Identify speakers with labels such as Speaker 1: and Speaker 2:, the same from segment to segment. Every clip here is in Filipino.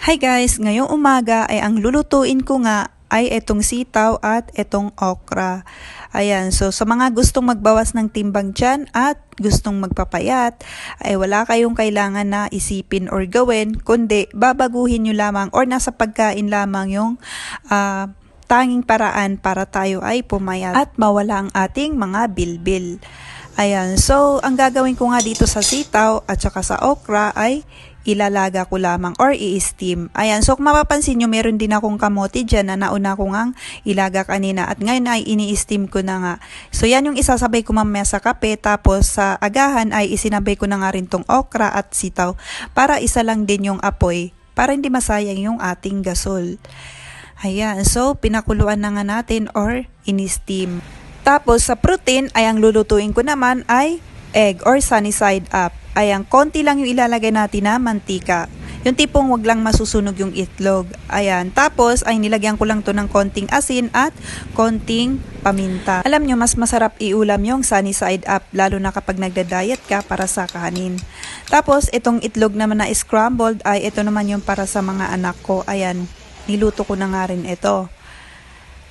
Speaker 1: Hi guys! Ngayong umaga ay ang lulutuin ko nga ay itong sitaw at itong okra. Ayan, so sa mga gustong magbawas ng timbang dyan at gustong magpapayat, ay wala kayong kailangan na isipin or gawin, kundi babaguhin nyo lamang or nasa pagkain lamang yung tanging paraan para tayo ay pumayat at mawala ang ating mga bilbil. Ayan, so ang gagawin ko nga dito sa sitaw at saka sa okra ay ilalaga ko lamang or i-steam. Ayan, so kung mapapansin nyo, meron din akong kamote dyan na nauna ko ngang ilaga kanina at ngayon ay ini-steam ko na nga. So yan yung isasabay ko mamaya sa kape, tapos sa agahan ay isinabay ko na nga rin tong okra at sitaw para isa lang din yung apoy para hindi masayang yung ating gasol. Ayan, so pinakuluan na nga natin or ini-steam. Tapos sa protein ay ang lulutuin ko naman ay egg or sunny side up. Ayan, konti lang yung ilalagay natin na mantika. Yung tipong wag lang masusunog yung itlog. Ayan, tapos ay nilagyan ko lang to ng konting asin at konting paminta. Alam nyo, mas masarap iulam yung sunny side up, lalo na kapag nagda-diet ka para sa kanin. Tapos itong itlog naman na scrambled ay ito naman yung para sa mga anak ko. Ayan, niluto ko na nga rin ito.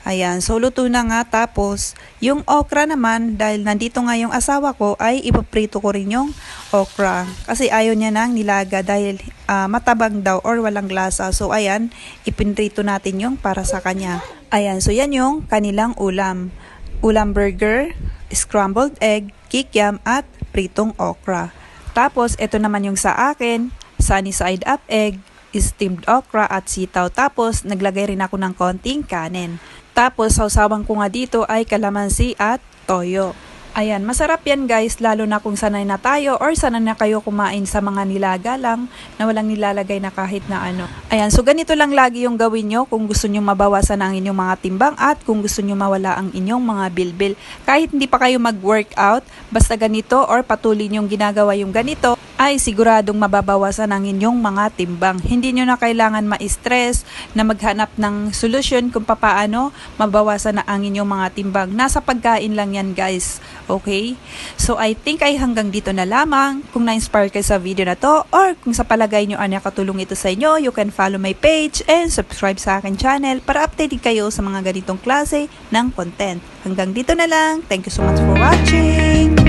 Speaker 1: Ayan, so luto na nga. Tapos yung okra naman, dahil nandito nga yung asawa ko, ay ipaprito ko rin yung okra. Kasi ayaw niya nang nilaga dahil matabang daw or walang lasa. So ayan, ipinrito natin yung para sa kanya. Ayan, so yan yung kanilang ulam. Ulam burger, scrambled egg, kikiam at pritong okra. Tapos ito naman yung sa akin, sunny side up egg, steamed okra at sitaw. Tapos naglagay rin ako ng konting kanin. Tapos sausawan ko nga dito ay kalamansi at toyo. Ayan, masarap yan guys, lalo na kung sanay na tayo or sanay na kayo kumain sa mga nilaga lang na walang nilalagay na kahit na ano. Ayan, so ganito lang lagi yung gawin nyo kung gusto nyo mabawasan ang inyong mga timbang at kung gusto nyo mawala ang inyong mga bilbil. Kahit hindi pa kayo mag-workout, basta ganito or patuloy nyong ginagawa yung ganito, ay siguradong mababawasan ang inyong mga timbang. Hindi nyo na kailangan ma-stress na maghanap ng solusyon kung paano mabawasan na ang inyong mga timbang. Nasa pagkain lang yan guys. Okay? So I think ay hanggang dito na lamang. Kung na-inspire kayo sa video na to or kung sa palagay nyo ay nakatulong ito sa inyo, you can follow my page and subscribe sa akin channel para updated kayo sa mga ganitong klase ng content. Hanggang dito na lang. Thank you so much for watching!